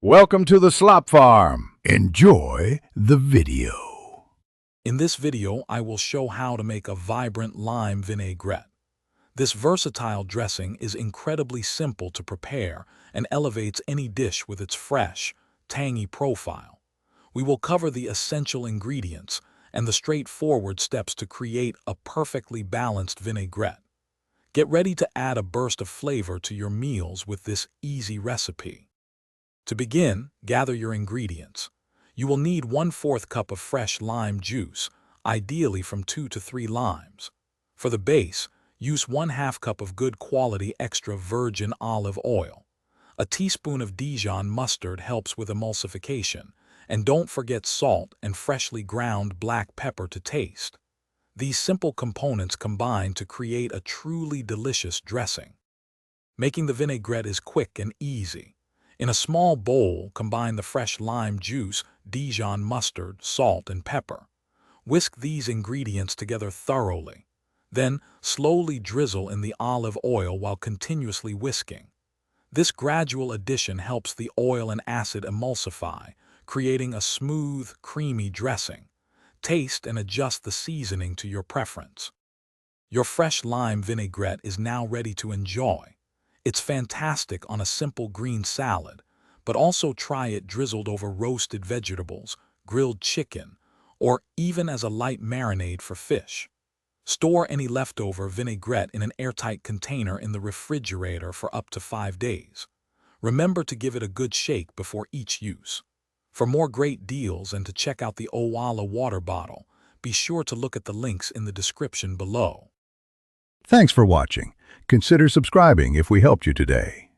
Welcome to the Slop Farm. Enjoy the video. In this video, I will show how to make a vibrant lime vinaigrette. This versatile dressing is incredibly simple to prepare and elevates any dish with its fresh, tangy profile. We will cover the essential ingredients and the straightforward steps to create a perfectly balanced vinaigrette. Get ready to add a burst of flavor to your meals with this easy recipe. To begin, gather your ingredients. You will need 1/4 cup of fresh lime juice, ideally from 2 to 3 limes. For the base, use 1/2 cup of good quality extra virgin olive oil. A teaspoon of Dijon mustard helps with emulsification, and don't forget salt and freshly ground black pepper to taste. These simple components combine to create a truly delicious dressing. Making the vinaigrette is quick and easy. In a small bowl, combine the fresh lime juice, Dijon mustard, salt, and pepper. Whisk these ingredients together thoroughly. Then, slowly drizzle in the olive oil while continuously whisking. This gradual addition helps the oil and acid emulsify, creating a smooth, creamy dressing. Taste and adjust the seasoning to your preference. Your fresh lime vinaigrette is now ready to enjoy. It's fantastic on a simple green salad, but also try it drizzled over roasted vegetables, grilled chicken, or even as a light marinade for fish. Store any leftover vinaigrette in an airtight container in the refrigerator for up to 5 days. Remember to give it a good shake before each use. For more great deals and to check out the Owala water bottle, be sure to look at the links in the description below. Thanks for watching. Consider subscribing if we helped you today.